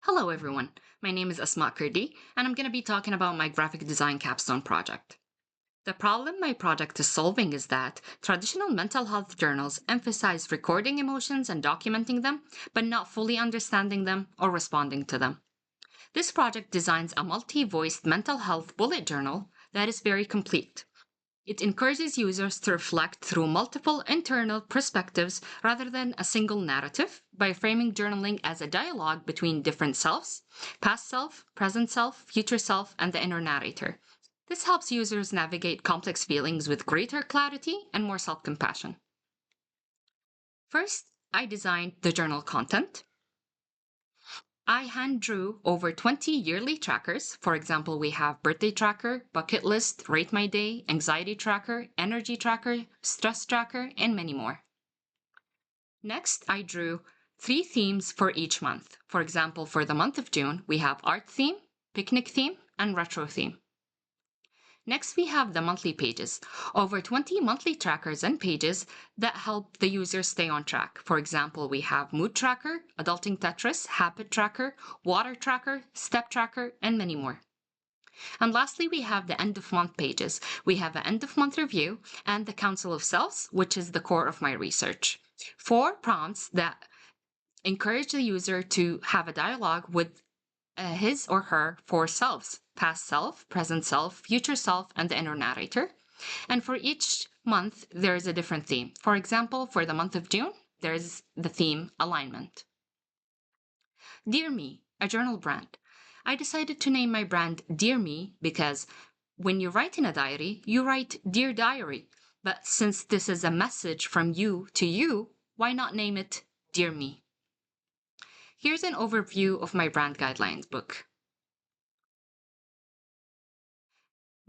Hello everyone, my name is Asmaa Kurdi, and I'm going to be talking about my graphic design capstone project. The problem my project is solving is that traditional mental health journals emphasize recording emotions and documenting them, but not fully understanding them or responding to them. This project designs a multi-voiced mental health bullet journal that is very complete. It encourages users to reflect through multiple internal perspectives rather than a single narrative by framing journaling as a dialogue between different selves, past self, present self, future self, and the inner narrator. This helps users navigate complex feelings with greater clarity and more self-compassion. First, I designed the journal content. I hand drew over 20 yearly trackers. For example, we have birthday tracker, bucket list, rate my day, anxiety tracker, energy tracker, stress tracker, and many more. Next, I drew 3 themes for each month. For example, for the month of June, we have art theme, picnic theme, and retro theme. Next, we have the monthly pages. Over 20 monthly trackers and pages that help the user stay on track. For example, we have mood tracker, adulting Tetris, habit tracker, water tracker, step tracker, and many more. And lastly, we have the end of month pages. We have an end of month review and the Council of Selves, which is the core of my research. 4 prompts that encourage the user to have a dialogue with his or her 4 selves: past self, present self, future self, and the inner narrator. And for each month, there is a different theme. For example, for the month of June, there's the theme alignment. Dear Me, a journal brand. I decided to name my brand Dear Me because when you write in a diary, you write Dear Diary. But since this is a message from you to you, why not name it Dear Me? Here's an overview of my brand guidelines book.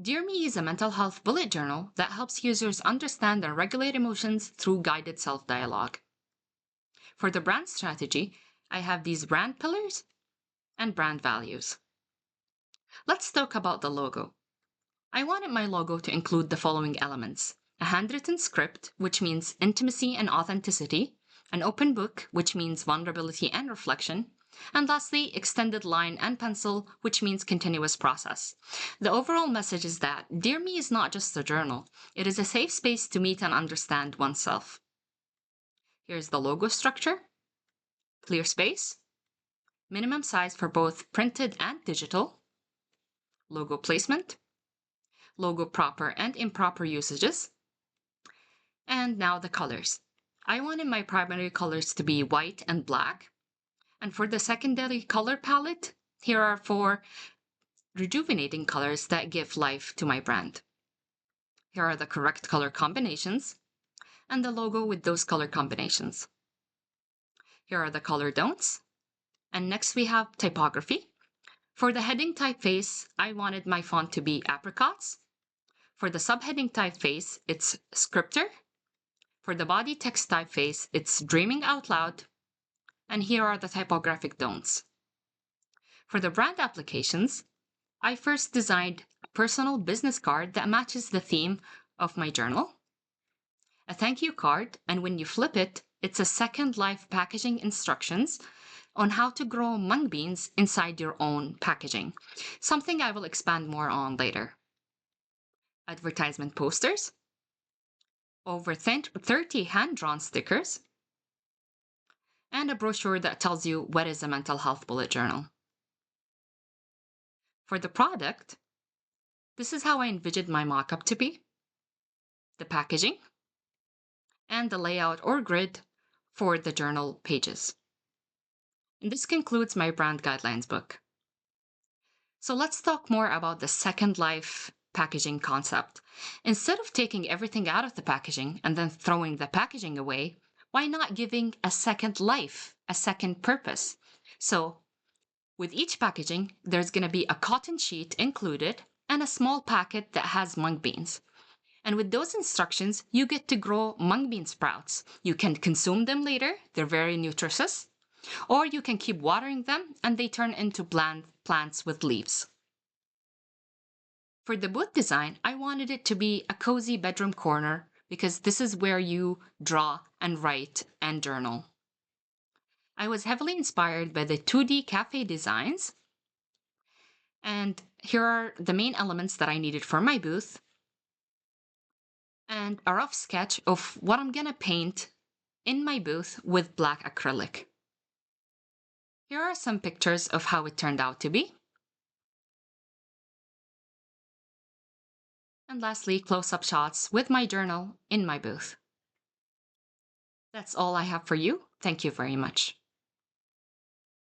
Dear Me is a mental health bullet journal that helps users understand and regulate emotions through guided self-dialogue. For the brand strategy, I have these brand pillars and brand values. Let's talk about the logo. I wanted my logo to include the following elements: a handwritten script, which means intimacy and authenticity, an open book, which means vulnerability and reflection, and lastly, extended line and pencil, which means continuous process. The overall message is that Dear Me is not just a journal, it is a safe space to meet and understand oneself. Here's the logo structure: clear space, minimum size for both printed and digital, logo placement, logo proper and improper usages, and now the colors. I wanted my primary colors to be white and black. And for the secondary color palette, here are 4 rejuvenating colors that give life to my brand. Here are the correct color combinations and the logo with those color combinations. Here are the color don'ts. And next we have typography. For the heading typeface, I wanted my font to be apricots. For the subheading typeface, it's scripter. For the body text typeface, it's dreaming out loud. And here are the typographic don'ts. For the brand applications, I first designed a personal business card that matches the theme of my journal, a thank you card, and when you flip it, it's a Second Life packaging instructions on how to grow mung beans inside your own packaging, something I will expand more on later. Advertisement posters, over 30 hand-drawn stickers, and a brochure that tells you what is a mental health bullet journal. For the product, this is how I envisioned my mock-up to be: the packaging, and the layout or grid for the journal pages. And this concludes my brand guidelines book. So let's talk more about the Second Life packaging concept. Instead of taking everything out of the packaging and then throwing the packaging away, why not giving a second life, a second purpose? So with each packaging, there's going to be a cotton sheet included and a small packet that has mung beans. And with those instructions, you get to grow mung bean sprouts. You can consume them later, they're very nutritious, or you can keep watering them and they turn into plants with leaves. For the boot design, I wanted it to be a cozy bedroom corner because this is where you draw and write and journal. I was heavily inspired by the 2D cafe designs. And here are the main elements that I needed for my booth, and a rough sketch of what I'm gonna paint in my booth with black acrylic. Here are some pictures of how it turned out to be. And lastly, close-up shots with my journal in my booth. That's all I have for you. Thank you very much.